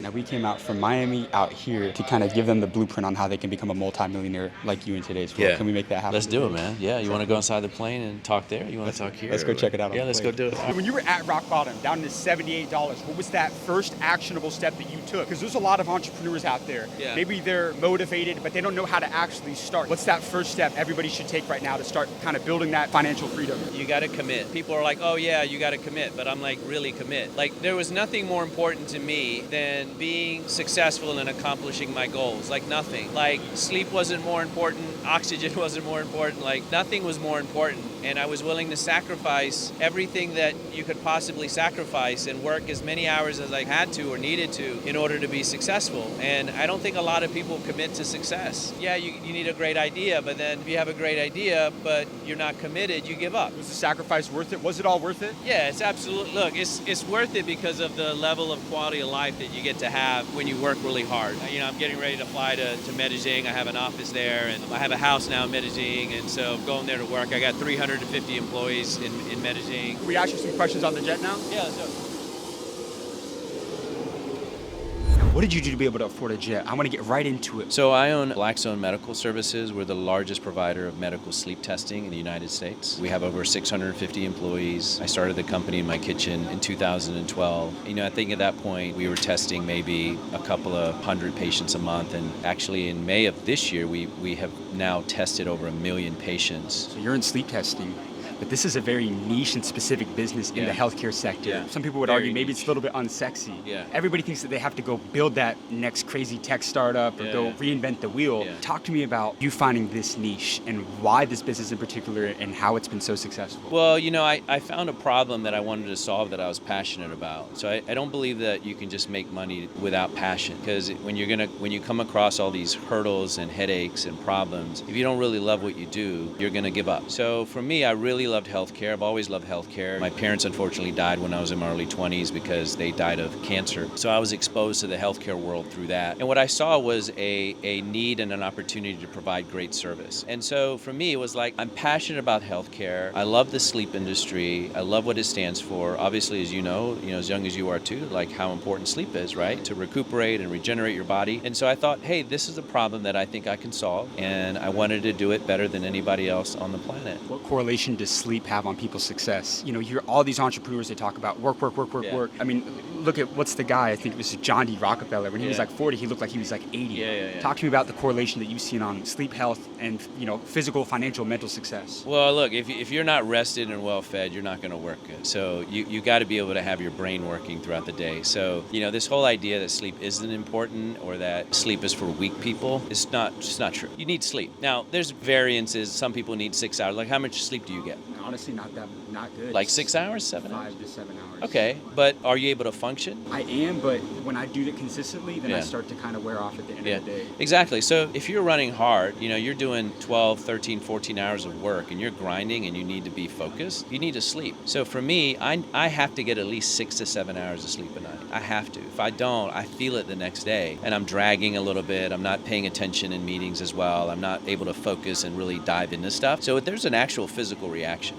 Now, we came out from Miami out here to kind of give them the blueprint on how they can become a multimillionaire like you in today's world. Yeah. Can we make that happen? Let's do it, man. Yeah, you want to go inside the plane and talk there? You want to talk here? Let's go check it out on Yeah, the let's plane. go do it. When you were at rock bottom, down to $78, what was that first actionable step that you took? Because there's a lot of entrepreneurs out there. Yeah. Maybe they're motivated, but they don't know how to actually start. What's that first step everybody should take right now to start kind of building that financial freedom? You got to commit. People are like, oh yeah, you got to commit, but I'm like, really commit. Like, there was nothing more important to me than being successful and accomplishing my goals. Like, nothing. Like, sleep wasn't more important, oxygen wasn't more important, like, nothing was more important. And I was willing to sacrifice everything that you could possibly sacrifice and work as many hours as I had to or needed to in order to be successful. And I don't think a lot of people commit to success. Yeah, you need a great idea, but then if you have a great idea, but you're not committed, you give up. Was the sacrifice worth it? Was it all worth it? Yeah, it's absolutely, look, it's worth it because of the level of quality of life that you get to have when you work really hard. You know, I'm getting ready to fly to Medellin. I have an office there, and I have a house now in Medellin, and so I'm going there to work. I got 350 employees in Medellin. Can we ask you some questions on the jet now? Yeah, so What did you do to be able to afford a jet? I want to get right into it. So I own Blackstone Medical Services. We're the largest provider of medical sleep testing in the United States. We have over 650 employees. I started the company in my kitchen in 2012. You know, I think at that point we were testing maybe a couple of hundred patients a month. And actually in May of this year, we have now tested over 1 million patients. So you're in sleep testing, but this is a very niche and specific business in the healthcare sector. Yeah. Some people would Very argue maybe niche. it's a little bit unsexy. Yeah. Everybody thinks that they have to go build that next crazy tech startup or Yeah, go yeah. reinvent the wheel. Yeah. Talk to me about you finding this niche and why this business in particular and how it's been so successful. Well, you know, I found a problem that I wanted to solve that I was passionate about. So I don't believe that you can just make money without passion, because when you come across all these hurdles and headaches and problems, if you don't really love what you do, you're gonna give up. So for me, I really loved healthcare. I've always loved healthcare. My parents unfortunately died when I was in my early 20s because they died of cancer. So I was exposed to the healthcare world through that. And what I saw was a need and an opportunity to provide great service. And so for me, it was like, I'm passionate about healthcare. I love the sleep industry. I love what it stands for. Obviously, as you know, as young as you are too, like how important sleep is, right? To recuperate and regenerate your body. And so I thought, hey, this is a problem that I think I can solve. And I wanted to do it better than anybody else on the planet. What correlation does sleep have on people's success? You know, you hear all these entrepreneurs, they talk about work, work, work, work, Yeah. work. I mean, look at what's the guy, I think it was John D. Rockefeller. When he was Yeah. like 40, he looked like he was like 80. Yeah. Talk to me about the correlation that you've seen on sleep health and, physical, financial, mental success. Well, look, if you're not rested and well fed, you're not going to work good. So you got to be able to have your brain working throughout the day. So, this whole idea that sleep isn't important or that sleep is for weak people is just not true. You need sleep. Now, there's variances. Some people need 6 hours. Like, how much sleep do you get? Honestly, not good. Like 6 hours, 7 hours? 5 to 7 hours. Okay, but are you able to function? I am, but when I do it consistently, then I Yeah. start to kind of wear off at the end Yeah, of the day. exactly. So if you're running hard, you're doing 12, 13, 14 hours of work and you're grinding and you need to be focused, you need to sleep. So for me, I have to get at least 6 to 7 hours of sleep a night. I have to. If I don't, I feel it the next day and I'm dragging a little bit. I'm not paying attention in meetings as well. I'm not able to focus and really dive into stuff. So there's an actual physical reaction.